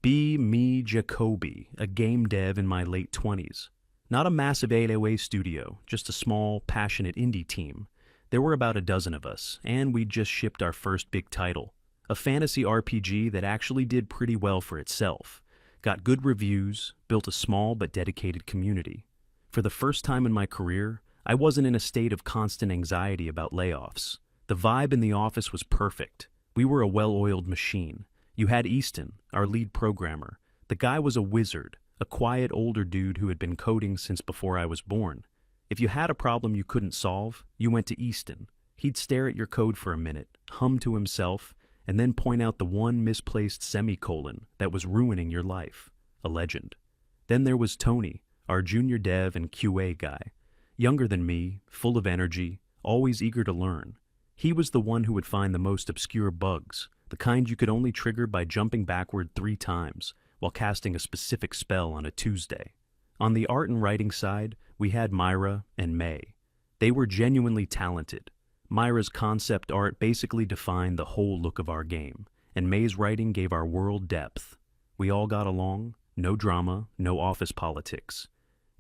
Be me Jacoby, a game dev in my late 20s. Not a massive 808 studio, just a small, passionate indie team. There were about a dozen of us, and we'd just shipped our first big title. A fantasy RPG that actually did pretty well for itself. Got good reviews, built a small but dedicated community. For the first time in my career, I wasn't in a state of constant anxiety about layoffs. The vibe in the office was perfect. We were a well-oiled machine. You had Easton, our lead programmer. The guy was a wizard, a quiet older dude who had been coding since before I was born. If you had a problem you couldn't solve, you went to Easton. He'd stare at your code for a minute, hum to himself, and then point out the one misplaced semicolon that was ruining your life. A legend. Then there was Tony, our junior dev and QA guy. Younger than me, full of energy, always eager to learn. He was the one who would find the most obscure bugs, the kind you could only trigger by jumping backward 3 times while casting a specific spell on a Tuesday. On the art and writing side, we had Myra and May. They were genuinely talented. Myra's concept art basically defined the whole look of our game, and May's writing gave our world depth. We all got along, no drama, no office politics.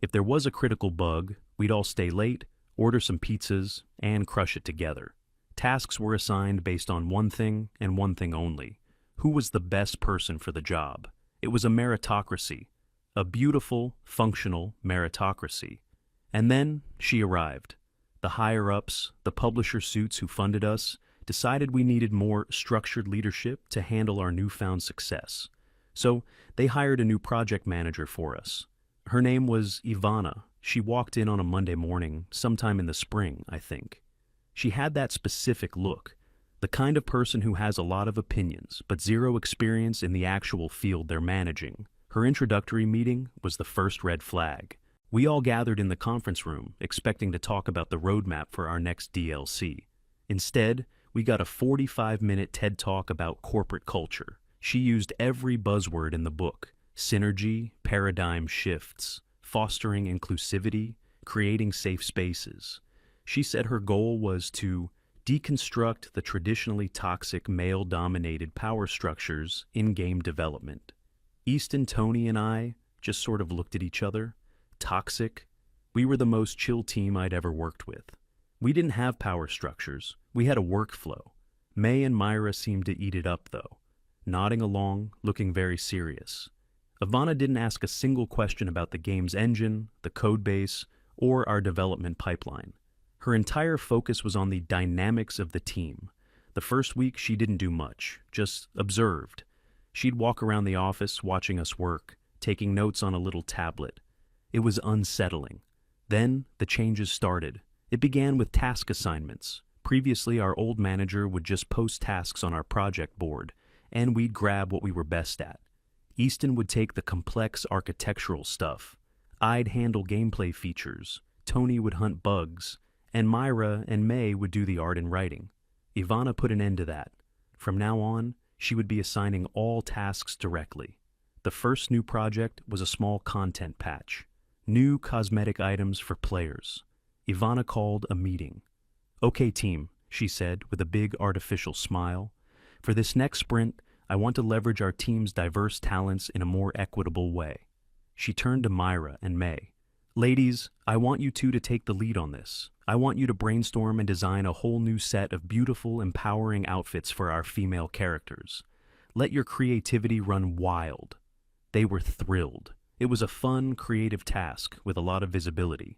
If there was a critical bug, we'd all stay late, order some pizzas, and crush it together. Tasks were assigned based on one thing and one thing only. Who was the best person for the job? It was a meritocracy. A beautiful, functional meritocracy. And then she arrived. The higher-ups, the publisher suits who funded us, decided we needed more structured leadership to handle our newfound success. So they hired a new project manager for us. Her name was Ivana. She walked in on a Monday morning, sometime in the spring, I think. She had that specific look, the kind of person who has a lot of opinions, but zero experience in the actual field they're managing. Her introductory meeting was the first red flag. We all gathered in the conference room, expecting to talk about the roadmap for our next DLC. Instead, we got a 45-minute TED Talk about corporate culture. She used every buzzword in the book: synergy, paradigm shifts, fostering inclusivity, creating safe spaces. She said her goal was to deconstruct the traditionally toxic male-dominated power structures in game development. Easton, Tony, and I just sort of looked at each other. Toxic? We were the most chill team I'd ever worked with. We didn't have power structures. We had a workflow. May and Myra seemed to eat it up, though, nodding along, looking very serious. Ivana didn't ask a single question about the game's engine, the codebase, or our development pipeline. Her entire focus was on the dynamics of the team. The first week she didn't do much, just observed. She'd walk around the office watching us work, taking notes on a little tablet. It was unsettling. Then the changes started. It began with task assignments. Previously, our old manager would just post tasks on our project board, and we'd grab what we were best at. Easton would take the complex architectural stuff. I'd handle gameplay features. Tony would hunt bugs. And Myra and May would do the art and writing. Ivana put an end to that. From now on, she would be assigning all tasks directly. The first new project was a small content patch. New cosmetic items for players. Ivana called a meeting. "Okay, team," she said with a big artificial smile. "For this next sprint, I want to leverage our team's diverse talents in a more equitable way." She turned to Myra and May. "Ladies, I want you two to take the lead on this. I want you to brainstorm and design a whole new set of beautiful, empowering outfits for our female characters. Let your creativity run wild." They were thrilled. It was a fun, creative task with a lot of visibility.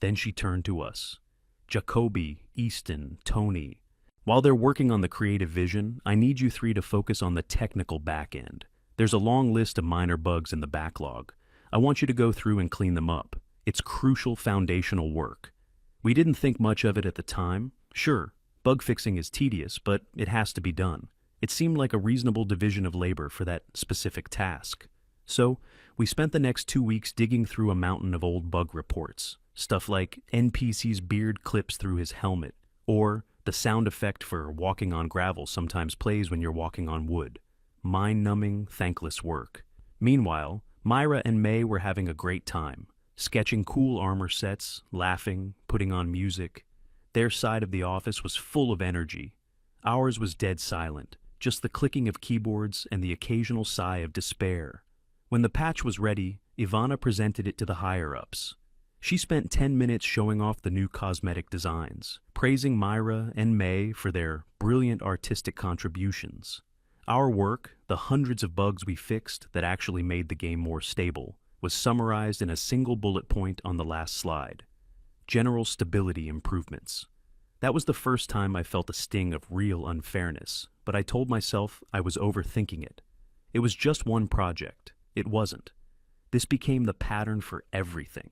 Then she turned to us. "Jacoby, Easton, Tony. While they're working on the creative vision, I need you 3 to focus on the technical back end. There's a long list of minor bugs in the backlog. I want you to go through and clean them up. It's crucial foundational work." We didn't think much of it at the time. Sure, bug fixing is tedious, but it has to be done. It seemed like a reasonable division of labor for that specific task. So, we spent the next 2 weeks digging through a mountain of old bug reports. Stuff like NPC's beard clips through his helmet, or the sound effect for walking on gravel sometimes plays when you're walking on wood. Mind-numbing, thankless work. Meanwhile, Myra and May were having a great time. Sketching cool armor sets, laughing, putting on music. Their side of the office was full of energy. Ours was dead silent, just the clicking of keyboards and the occasional sigh of despair. When the patch was ready, Ivana presented it to the higher-ups. She spent 10 minutes showing off the new cosmetic designs, praising Myra and May for their brilliant artistic contributions. Our work, the hundreds of bugs we fixed that actually made the game more stable, was summarized in a single bullet point on the last slide. General stability improvements. That was the first time I felt a sting of real unfairness, but I told myself I was overthinking it. It was just one project. It wasn't. This became the pattern for everything.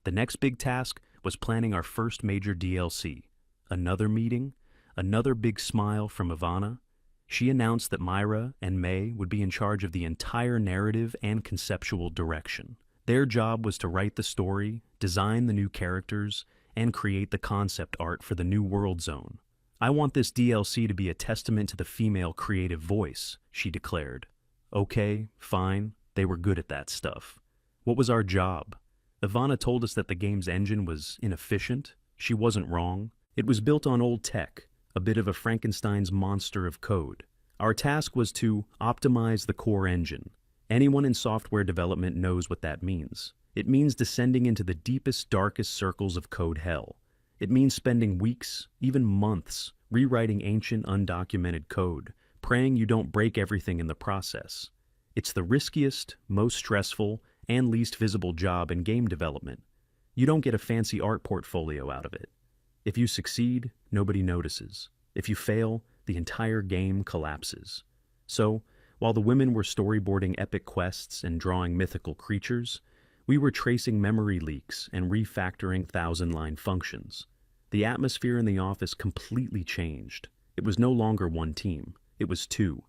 The next big task was planning our first major DLC. Another meeting, another big smile from Ivana. She announced that Myra and May would be in charge of the entire narrative and conceptual direction. Their job was to write the story, design the new characters, and create the concept art for the new world zone. "I want this DLC to be a testament to the female creative voice," she declared. Okay, fine, they were good at that stuff. What was our job? Ivana told us that the game's engine was inefficient. She wasn't wrong. It was built on old tech, a bit of a Frankenstein's monster of code. Our task was to optimize the core engine. Anyone in software development knows what that means. It means descending into the deepest, darkest circles of code hell. It means spending weeks, even months, rewriting ancient, undocumented code, praying you don't break everything in the process. It's the riskiest, most stressful, and least visible job in game development. You don't get a fancy art portfolio out of it. If you succeed, nobody notices. If you fail, the entire game collapses. So, while the women were storyboarding epic quests and drawing mythical creatures, we were tracing memory leaks and refactoring thousand-line functions. The atmosphere in the office completely changed. It was no longer one team. It was two.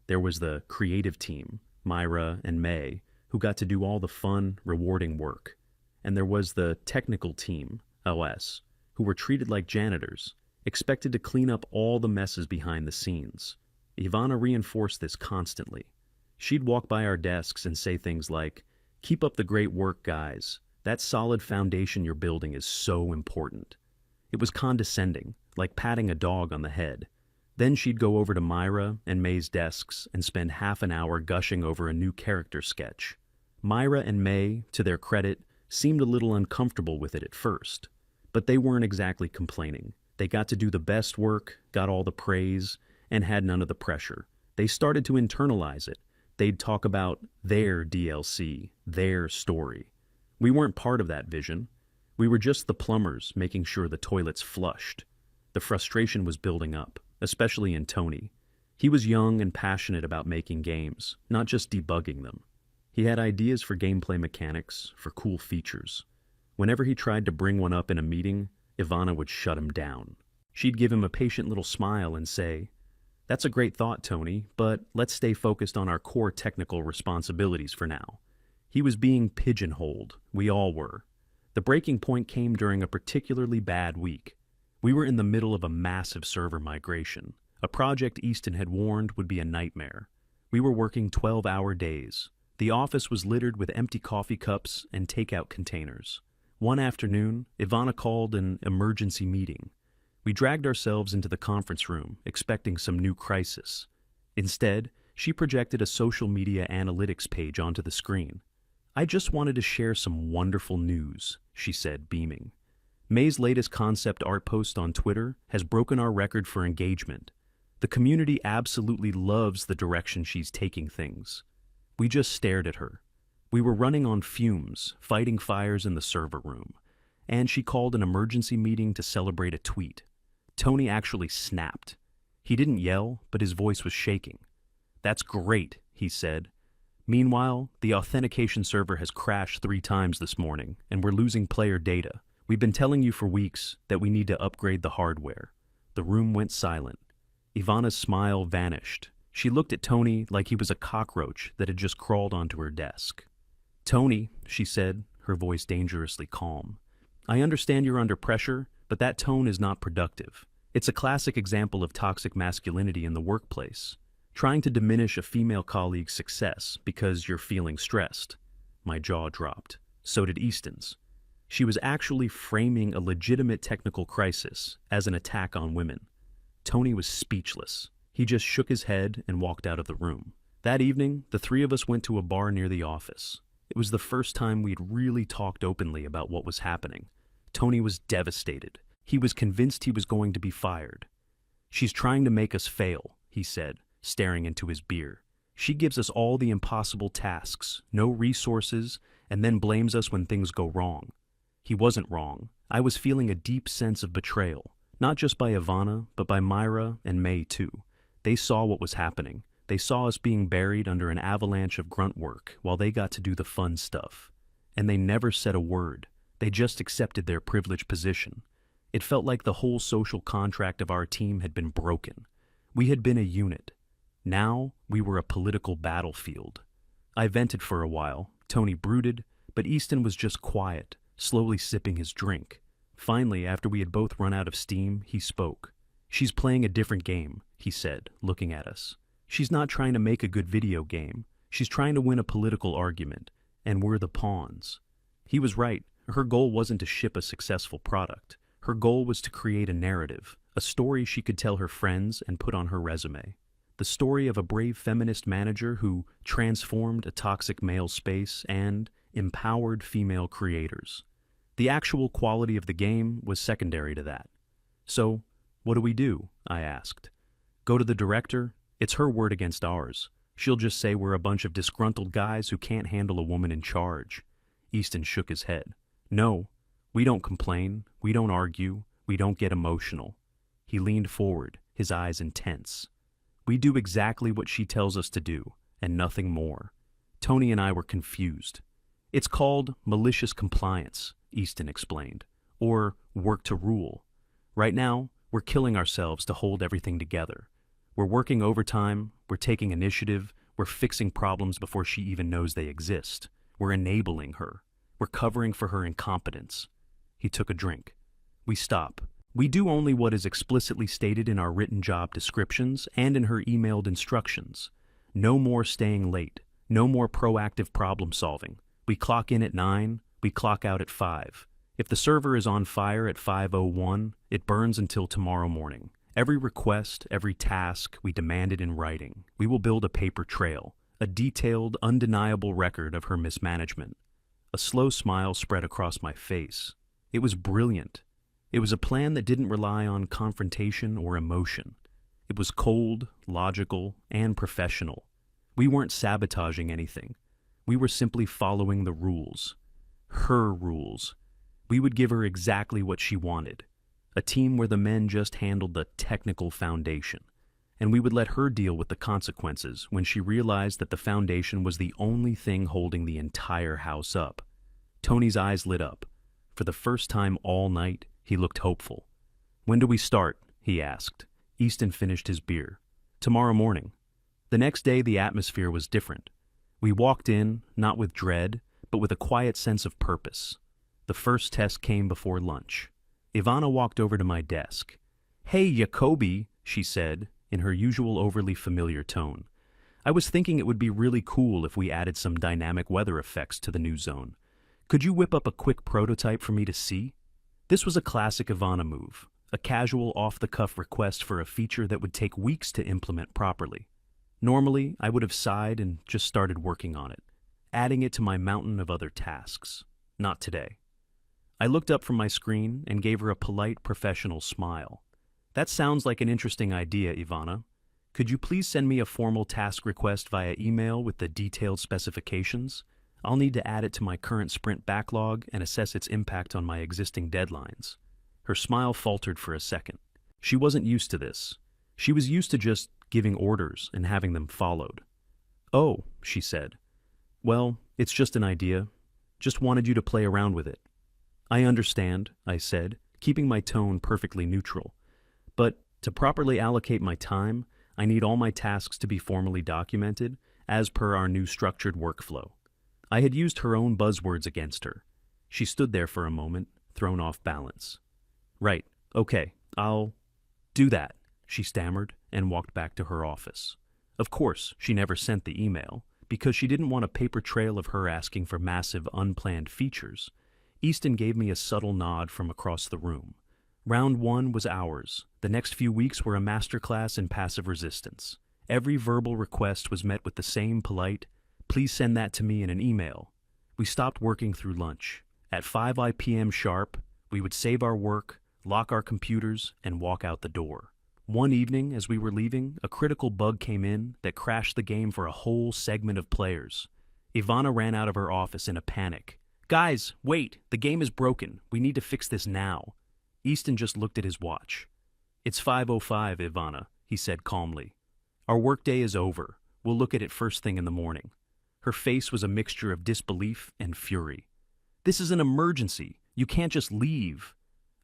There was the creative team, Myra and May, who got to do all the fun, rewarding work. And there was the technical team, OS, who were treated like janitors, expected to clean up all the messes behind the scenes. Ivana reinforced this constantly. She'd walk by our desks and say things like, "Keep up the great work, guys. That solid foundation you're building is so important." It was condescending, like patting a dog on the head. Then she'd go over to Myra and May's desks and spend half an hour gushing over a new character sketch. Myra and May, to their credit, seemed a little uncomfortable with it at first. But they weren't exactly complaining. They got to do the best work, got all the praise, and had none of the pressure. They started to internalize it. They'd talk about their DLC, their story. We weren't part of that vision. We were just the plumbers making sure the toilets flushed. The frustration was building up, especially in Tony. He was young and passionate about making games, not just debugging them. He had ideas for gameplay mechanics, for cool features. Whenever he tried to bring one up in a meeting, Ivana would shut him down. She'd give him a patient little smile and say, "That's a great thought, Tony, but let's stay focused on our core technical responsibilities for now." He was being pigeonholed. We all were. The breaking point came during a particularly bad week. We were in the middle of a massive server migration, a project Easton had warned would be a nightmare. We were working 12-hour days. The office was littered with empty coffee cups and takeout containers. One afternoon, Ivana called an emergency meeting. We dragged ourselves into the conference room, expecting some new crisis. Instead, she projected a social media analytics page onto the screen. "I just wanted to share some wonderful news," she said, beaming. May's latest concept art post on Twitter has broken our record for engagement. The community absolutely loves the direction she's taking things. We just stared at her. We were running on fumes, fighting fires in the server room, and she called an emergency meeting to celebrate a tweet. Tony actually snapped. He didn't yell, but his voice was shaking. "That's great," he said. "Meanwhile, the authentication server has crashed 3 times this morning, and we're losing player data. We've been telling you for weeks that we need to upgrade the hardware." The room went silent. Ivana's smile vanished. She looked at Tony like he was a cockroach that had just crawled onto her desk. "Tony," she said, her voice dangerously calm, "I understand you're under pressure, but that tone is not productive. It's a classic example of toxic masculinity in the workplace. Trying to diminish a female colleague's success because you're feeling stressed." My jaw dropped. So did Easton's. She was actually framing a legitimate technical crisis as an attack on women. Tony was speechless. He just shook his head and walked out of the room. That evening, the three of us went to a bar near the office. It was the first time we'd really talked openly about what was happening. Tony was devastated. He was convinced he was going to be fired. "She's trying to make us fail," he said, staring into his beer. "She gives us all the impossible tasks, no resources, and then blames us when things go wrong." He wasn't wrong. I was feeling a deep sense of betrayal, not just by Ivana, but by Myra and May too. They saw what was happening. They saw us being buried under an avalanche of grunt work while they got to do the fun stuff. And they never said a word. They just accepted their privileged position. It felt like the whole social contract of our team had been broken. We had been a unit. Now we were a political battlefield. I vented for a while. Tony brooded, but Easton was just quiet, slowly sipping his drink. Finally, after we had both run out of steam, he spoke. "She's playing a different game," he said, looking at us. "She's not trying to make a good video game. She's trying to win a political argument, and we're the pawns." He was right. Her goal wasn't to ship a successful product. Her goal was to create a narrative, a story she could tell her friends and put on her resume. The story of a brave feminist manager who transformed a toxic male space and empowered female creators. The actual quality of the game was secondary to that. "So, what do we do?" I asked. "Go to the director? It's her word against ours. She'll just say we're a bunch of disgruntled guys who can't handle a woman in charge." Easton shook his head. "No, we don't complain, we don't argue, we don't get emotional." He leaned forward, his eyes intense. "We do exactly what she tells us to do, and nothing more." Tony and I were confused. "It's called malicious compliance," Easton explained, "or work to rule. Right now, we're killing ourselves to hold everything together. We're working overtime, we're taking initiative, we're fixing problems before she even knows they exist. We're enabling her. We're covering for her incompetence." He took a drink. "We stop. We do only what is explicitly stated in our written job descriptions and in her emailed instructions. No more staying late. No more proactive problem solving. We clock in at 9, we clock out at 5. If the server is on fire at 5:01, it burns until tomorrow morning. Every request, every task, we demand it in writing. We will build a paper trail, a detailed, undeniable record of her mismanagement." A slow smile spread across my face. It was brilliant. It was a plan that didn't rely on confrontation or emotion. It was cold, logical, and professional. We weren't sabotaging anything. We were simply following the rules. Her rules. We would give her exactly what she wanted. A team where the men just handled the technical foundation. And we would let her deal with the consequences when she realized that the foundation was the only thing holding the entire house up. Tony's eyes lit up. For the first time all night, he looked hopeful. "When do we start?" he asked. Easton finished his beer. "Tomorrow morning." The next day, the atmosphere was different. We walked in, not with dread, but with a quiet sense of purpose. The first test came before lunch. Ivana walked over to my desk. "Hey, Jacoby," she said, in her usual overly familiar tone. "I was thinking it would be really cool if we added some dynamic weather effects to the new zone. Could you whip up a quick prototype for me to see?" This was a classic Ivana move, a casual off-the-cuff request for a feature that would take weeks to implement properly. Normally, I would have sighed and just started working on it, adding it to my mountain of other tasks. Not today. I looked up from my screen and gave her a polite, professional smile. "That sounds like an interesting idea, Ivana. Could you please send me a formal task request via email with the detailed specifications? I'll need to add it to my current sprint backlog and assess its impact on my existing deadlines." Her smile faltered for a second. She wasn't used to this. She was used to just giving orders and having them followed. "Oh," she said. "Well, it's just an idea. Just wanted you to play around with it." "I understand," I said, keeping my tone perfectly neutral. "But to properly allocate my time, I need all my tasks to be formally documented, as per our new structured workflow." I had used her own buzzwords against her. She stood there for a moment, thrown off balance. "Right, okay, I'll do that," she stammered and walked back to her office. Of course, she never sent the email, because she didn't want a paper trail of her asking for massive, unplanned features. Easton gave me a subtle nod from across the room. Round 1 was ours. The next few weeks were a masterclass in passive resistance. Every verbal request was met with the same polite, "Please send that to me in an email." We stopped working through lunch. At 5 p.m. sharp, we would save our work, lock our computers, and walk out the door. One evening, as we were leaving, a critical bug came in that crashed the game for a whole segment of players. Ivana ran out of her office in a panic. "Guys, wait! The game is broken. We need to fix this now." Easton just looked at his watch. "It's 5:05, Ivana," he said calmly. "Our workday is over. We'll look at it first thing in the morning." Her face was a mixture of disbelief and fury. "This is an emergency. You can't just leave."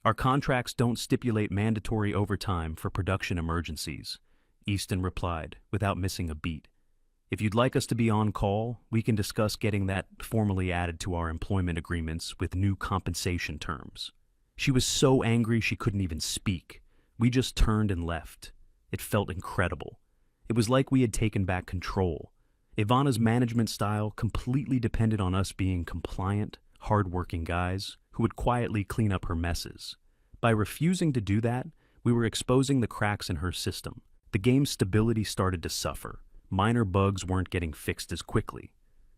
"Our contracts don't stipulate mandatory overtime for production emergencies," Easton replied, without missing a beat. "If you'd like us to be on call, we can discuss getting that formally added to our employment agreements with new compensation terms." She was so angry she couldn't even speak. We just turned and left. It felt incredible. It was like we had taken back control. Ivana's management style completely depended on us being compliant, hard-working guys who would quietly clean up her messes. By refusing to do that, we were exposing the cracks in her system. The game's stability started to suffer. Minor bugs weren't getting fixed as quickly.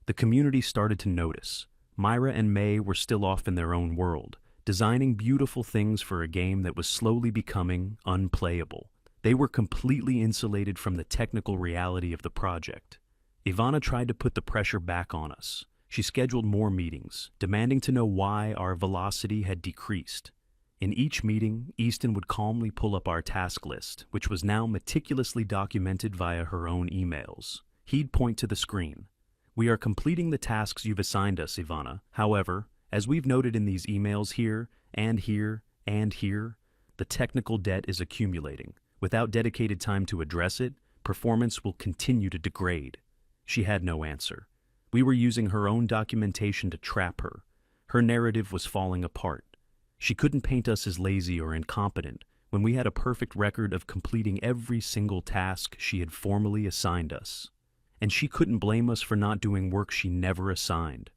The community started to notice. Myra and May were still off in their own world, designing beautiful things for a game that was slowly becoming unplayable. They were completely insulated from the technical reality of the project. Ivana tried to put the pressure back on us. She scheduled more meetings, demanding to know why our velocity had decreased. In each meeting, Easton would calmly pull up our task list, which was now meticulously documented via her own emails. He'd point to the screen. "We are completing the tasks you've assigned us, Ivana. However, as we've noted in these emails here, and here, and here, the technical debt is accumulating. Without dedicated time to address it, performance will continue to degrade." She had no answer. We were using her own documentation to trap her. Her narrative was falling apart. She couldn't paint us as lazy or incompetent when we had a perfect record of completing every single task she had formally assigned us. And she couldn't blame us for not doing work she never assigned.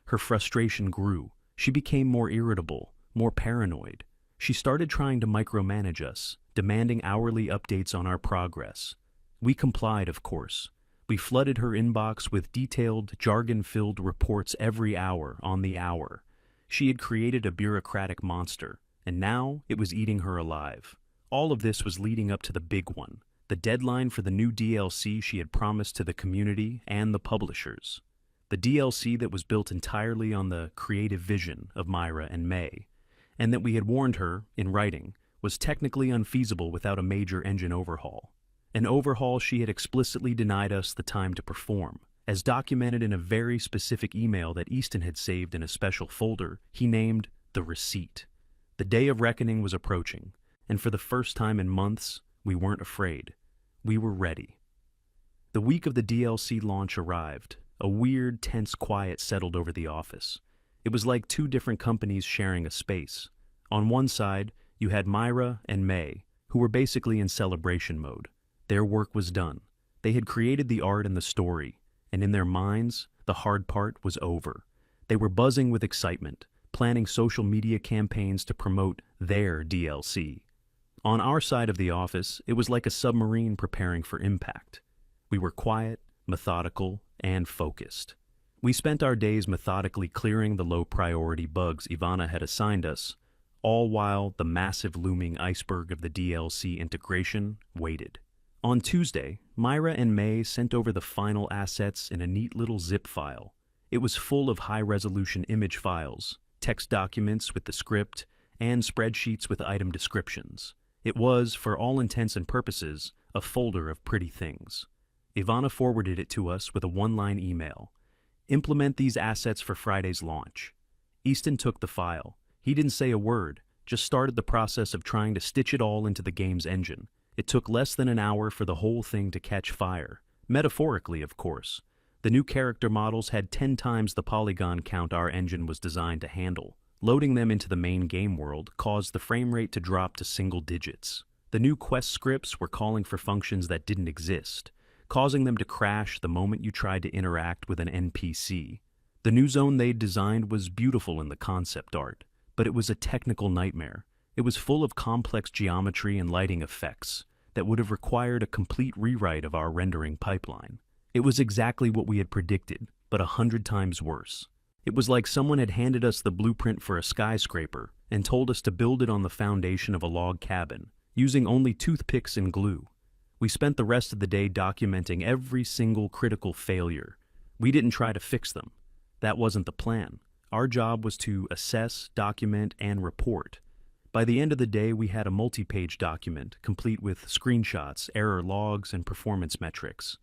Her frustration grew. She became more irritable, more paranoid. She started trying to micromanage us, demanding hourly updates on our progress. We complied, of course. We flooded her inbox with detailed, jargon-filled reports every hour on the hour. She had created a bureaucratic monster, and now it was eating her alive. All of this was leading up to the big one, the deadline for the new DLC she had promised to the community and the publishers. The DLC that was built entirely on the creative vision of Myra and May, and that we had warned her, in writing, was technically unfeasible without a major engine overhaul. An overhaul she had explicitly denied us the time to perform. As documented in a very specific email that Easton had saved in a special folder, he named the receipt. The day of reckoning was approaching, and for the first time in months, we weren't afraid. We were ready. The week of the DLC launch arrived. A weird, tense quiet settled over the office. It was like two different companies sharing a space. On one side, you had Myra and May, who were basically in celebration mode. Their work was done. They had created the art and the story, and in their minds, the hard part was over. They were buzzing with excitement, planning social media campaigns to promote their DLC. On our side of the office, it was like a submarine preparing for impact. We were quiet, methodical, and focused. We spent our days methodically clearing the low-priority bugs Ivana had assigned us, all while the massive looming iceberg of the DLC integration waited. On Tuesday, Myra and May sent over the final assets in a neat little zip file. It was full of high-resolution image files, text documents with the script, and spreadsheets with item descriptions. It was, for all intents and purposes, a folder of pretty things. Ivana forwarded it to us with a one-line email. "Implement these assets for Friday's launch." Easton took the file. He didn't say a word, just started the process of trying to stitch it all into the game's engine. It took less than an hour for the whole thing to catch fire. Metaphorically, of course. The new character models had 10 times the polygon count our engine was designed to handle. Loading them into the main game world caused the frame rate to drop to single digits. The new quest scripts were calling for functions that didn't exist, causing them to crash the moment you tried to interact with an NPC. The new zone they'd designed was beautiful in the concept art, but it was a technical nightmare. It was full of complex geometry and lighting effects that would have required a complete rewrite of our rendering pipeline. It was exactly what we had predicted, but 100 times worse. It was like someone had handed us the blueprint for a skyscraper and told us to build it on the foundation of a log cabin, using only toothpicks and glue. We spent the rest of the day documenting every single critical failure. We didn't try to fix them. That wasn't the plan. Our job was to assess, document, and report. By the end of the day, we had a multi-page document, complete with screenshots, error logs, and performance metrics.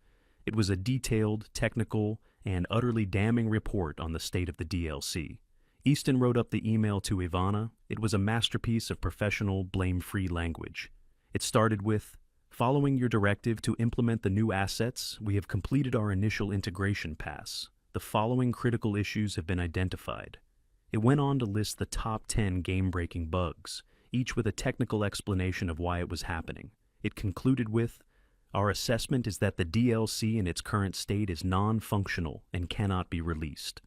It was a detailed, technical, and utterly damning report on the state of the DLC. Easton wrote up the email to Ivana. It was a masterpiece of professional, blame-free language. It started with, "Following your directive to implement the new assets, we have completed our initial integration pass. The following critical issues have been identified." It went on to list the top 10 game-breaking bugs, each with a technical explanation of why it was happening. It concluded with, "Our assessment is that the DLC in its current state is non-functional and cannot be released.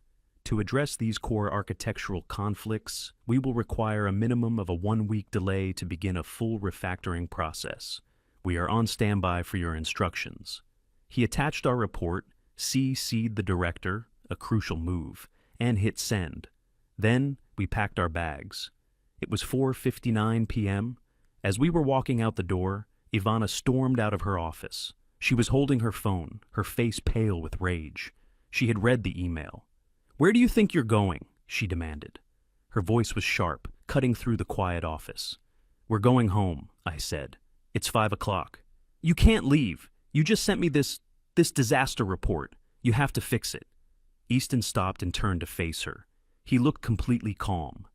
To address these core architectural conflicts, we will require a minimum of a 1-week delay to begin a full refactoring process. We are on standby for your instructions." He attached our report, CC'd the director, a crucial move, and hit send. Then we packed our bags. It was 4:59 p.m. As we were walking out the door, Ivana stormed out of her office. She was holding her phone, her face pale with rage. She had read the email. "Where do you think you're going?" she demanded. Her voice was sharp, cutting through the quiet office. "We're going home," I said. "It's 5 o'clock. You can't leave. You just sent me this disaster report. You have to fix it." Easton stopped and turned to face her. He looked completely calm.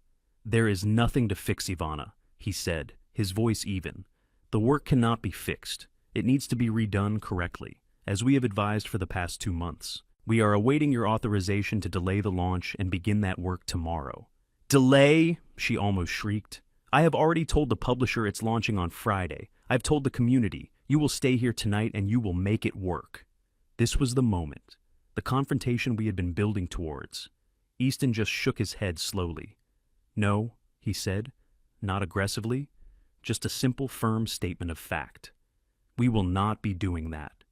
"There is nothing to fix, Ivana," he said, his voice even. "The work cannot be fixed. It needs to be redone correctly, as we have advised for the past 2 months. We are awaiting your authorization to delay the launch and begin that work tomorrow." "Delay?" she almost shrieked. "I have already told the publisher it's launching on Friday. I've told the community, you will stay here tonight and you will make it work." This was the moment, the confrontation we had been building towards. Easton just shook his head slowly. "No," he said, not aggressively, just a simple, firm statement of fact. "We will not be doing that."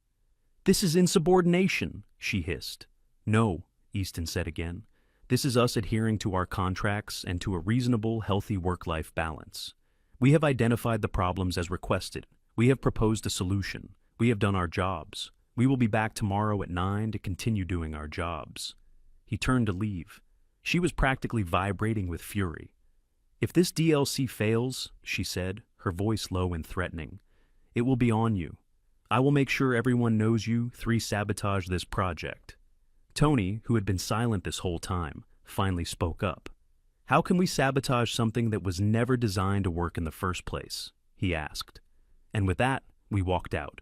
"This is insubordination," she hissed. "No," Easton said again. "This is us adhering to our contracts and to a reasonable, healthy work-life balance. We have identified the problems as requested. We have proposed a solution. We have done our jobs. We will be back tomorrow at 9 to continue doing our jobs." He turned to leave. She was practically vibrating with fury. "If this DLC fails," she said, her voice low and threatening, "it will be on you. I will make sure everyone knows you 3 sabotaged this project." Tony, who had been silent this whole time, finally spoke up. "How can we sabotage something that was never designed to work in the first place?" he asked. And with that, we walked out.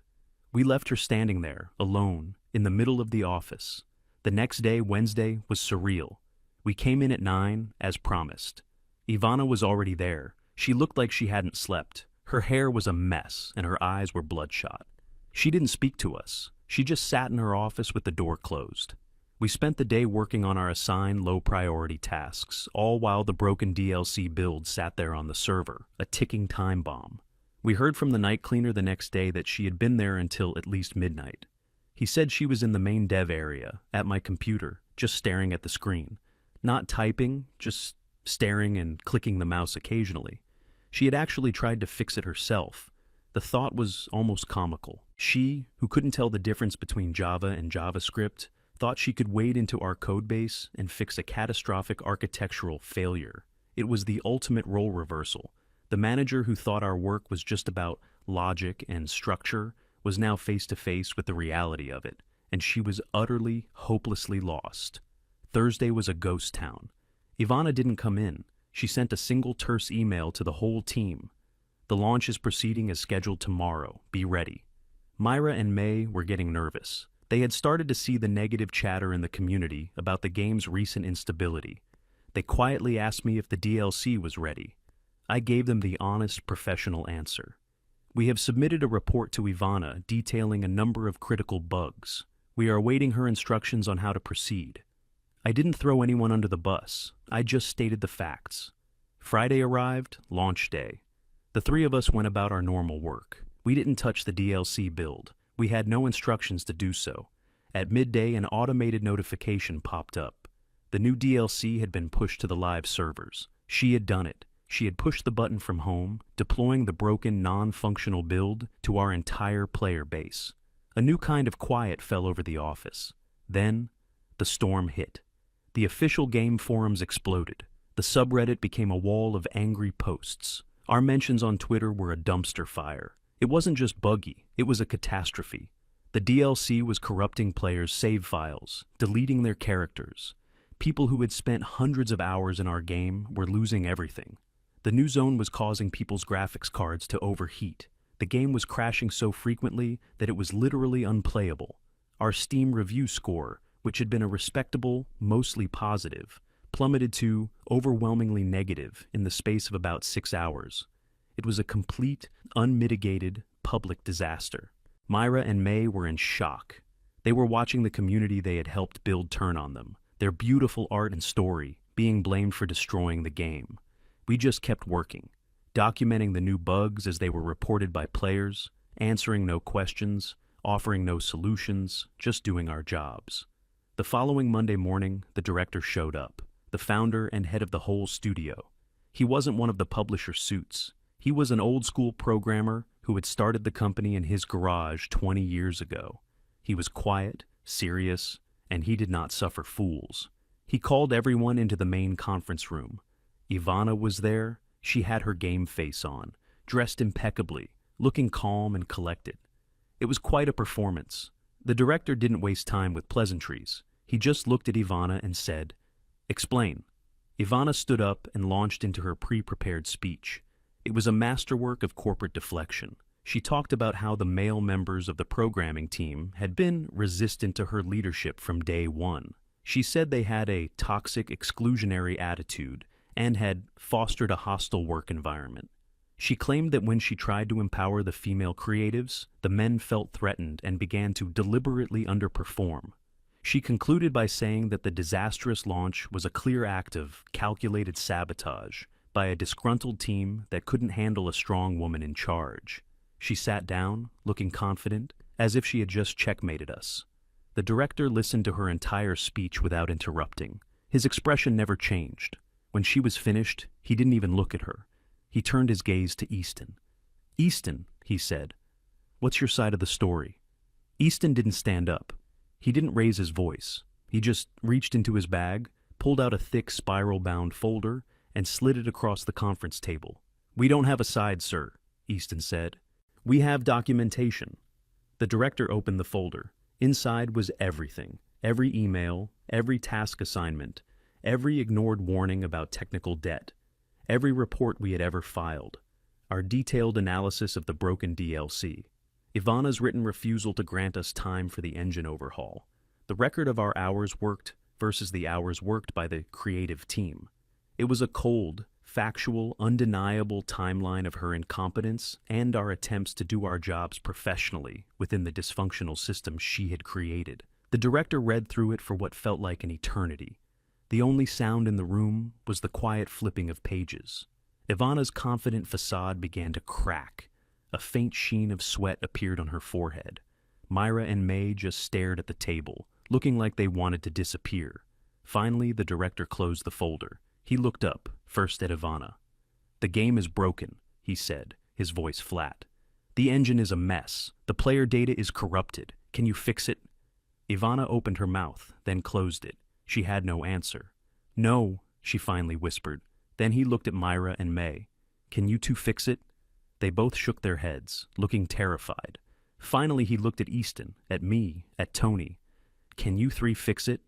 We left her standing there, alone, in the middle of the office. The next day, Wednesday, was surreal. We came in at 9, as promised. Ivana was already there. She looked like she hadn't slept. Her hair was a mess, and her eyes were bloodshot. She didn't speak to us. She just sat in her office with the door closed. We spent the day working on our assigned low-priority tasks, all while the broken DLC build sat there on the server, a ticking time bomb. We heard from the night cleaner the next day that she had been there until at least midnight. He said she was in the main dev area, at my computer, just staring at the screen. Not typing, just staring and clicking the mouse occasionally. She had actually tried to fix it herself. The thought was almost comical. She, who couldn't tell the difference between Java and JavaScript, thought she could wade into our codebase and fix a catastrophic architectural failure. It was the ultimate role reversal. The manager who thought our work was just about logic and structure was now face to face with the reality of it, and she was utterly, hopelessly lost. Thursday was a ghost town. Ivana didn't come in. She sent a single terse email to the whole team. "The launch is proceeding as scheduled tomorrow. Be ready." Myra and May were getting nervous. They had started to see the negative chatter in the community about the game's recent instability. They quietly asked me if the DLC was ready. I gave them the honest, professional answer. "We have submitted a report to Ivana detailing a number of critical bugs. We are awaiting her instructions on how to proceed." I didn't throw anyone under the bus. I just stated the facts. Friday arrived, launch day. The three of us went about our normal work. We didn't touch the DLC build. We had no instructions to do so. At midday, an automated notification popped up. The new DLC had been pushed to the live servers. She had done it. She had pushed the button from home, deploying the broken, non-functional build to our entire player base. A new kind of quiet fell over the office. Then, the storm hit. The official game forums exploded. The subreddit became a wall of angry posts. Our mentions on Twitter were a dumpster fire. It wasn't just buggy, it was a catastrophe. The DLC was corrupting players' save files, deleting their characters. People who had spent hundreds of hours in our game were losing everything. The new zone was causing people's graphics cards to overheat. The game was crashing so frequently that it was literally unplayable. Our Steam review score, which had been a respectable, mostly positive, plummeted to overwhelmingly negative in the space of about 6 hours. It was a complete, unmitigated, public disaster. Myra and May were in shock. They were watching the community they had helped build turn on them, their beautiful art and story being blamed for destroying the game. We just kept working, documenting the new bugs as they were reported by players, answering no questions, offering no solutions, just doing our jobs. The following Monday morning, the director showed up, the founder and head of the whole studio. He wasn't one of the publisher suits. He was an old-school programmer who had started the company in his garage 20 years ago. He was quiet, serious, and he did not suffer fools. He called everyone into the main conference room. Ivana was there. She had her game face on, dressed impeccably, looking calm and collected. It was quite a performance. The director didn't waste time with pleasantries. He just looked at Ivana and said, "Explain." Ivana stood up and launched into her pre-prepared speech. It was a masterwork of corporate deflection. She talked about how the male members of the programming team had been resistant to her leadership from day one. She said they had a toxic, exclusionary attitude and had fostered a hostile work environment. She claimed that when she tried to empower the female creatives, the men felt threatened and began to deliberately underperform. She concluded by saying that the disastrous launch was a clear act of calculated sabotage by a disgruntled team that couldn't handle a strong woman in charge. She sat down, looking confident, as if she had just checkmated us. The director listened to her entire speech without interrupting. His expression never changed. When she was finished, he didn't even look at her. He turned his gaze to Easton. "Easton," he said, "what's your side of the story?" Easton didn't stand up. He didn't raise his voice. He just reached into his bag, pulled out a thick spiral-bound folder, and slid it across the conference table. "We don't have a side, sir," Easton said. "We have documentation." The director opened the folder. Inside was everything. Every email, every task assignment, every ignored warning about technical debt, every report we had ever filed, our detailed analysis of the broken DLC, Ivana's written refusal to grant us time for the engine overhaul, the record of our hours worked versus the hours worked by the creative team. It was a cold, factual, undeniable timeline of her incompetence and our attempts to do our jobs professionally within the dysfunctional system she had created. The director read through it for what felt like an eternity. The only sound in the room was the quiet flipping of pages. Ivana's confident facade began to crack. A faint sheen of sweat appeared on her forehead. Myra and May just stared at the table, looking like they wanted to disappear. Finally, the director closed the folder. He looked up, first at Ivana. "The game is broken," he said, his voice flat. "The engine is a mess. The player data is corrupted. Can you fix it?" Ivana opened her mouth, then closed it. She had no answer. "No," she finally whispered. Then he looked at Myra and May. "Can you two fix it?" They both shook their heads, looking terrified. Finally he looked at Easton, at me, at Tony. "Can you three fix it?"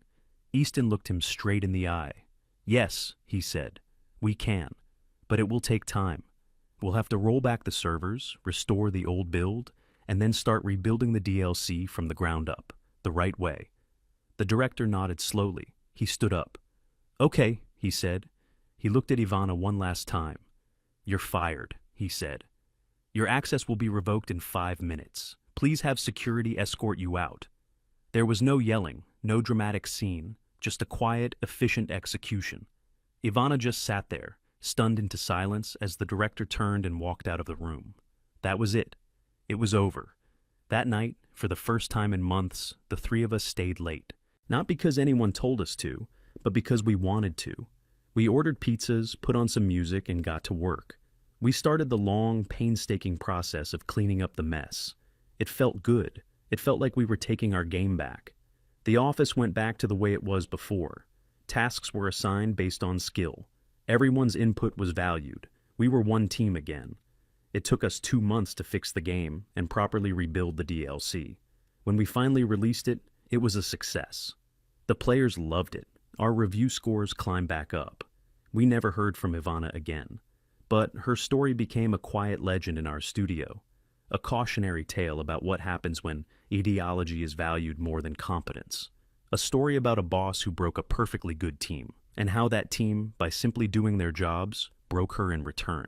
Easton looked him straight in the eye. "Yes," he said, "we can, but it will take time. We'll have to roll back the servers, restore the old build, and then start rebuilding the DLC from the ground up, the right way." The director nodded slowly. He stood up. "Okay," he said. He looked at Ivana one last time. "You're fired," he said. "Your access will be revoked in 5 minutes. Please have security escort you out." There was no yelling, no dramatic scene, just a quiet, efficient execution. Ivana just sat there, stunned into silence as the director turned and walked out of the room. That was it. It was over. That night, for the first time in months, the three of us stayed late. Not because anyone told us to, but because we wanted to. We ordered pizzas, put on some music, and got to work. We started the long, painstaking process of cleaning up the mess. It felt good. It felt like we were taking our game back. The office went back to the way it was before. Tasks were assigned based on skill. Everyone's input was valued. We were one team again. It took us 2 months to fix the game and properly rebuild the DLC. When we finally released it, it was a success. The players loved it. Our review scores climbed back up. We never heard from Ivana again. But her story became a quiet legend in our studio. A cautionary tale about what happens when ideology is valued more than competence. A story about a boss who broke a perfectly good team, and how that team, by simply doing their jobs, broke her in return.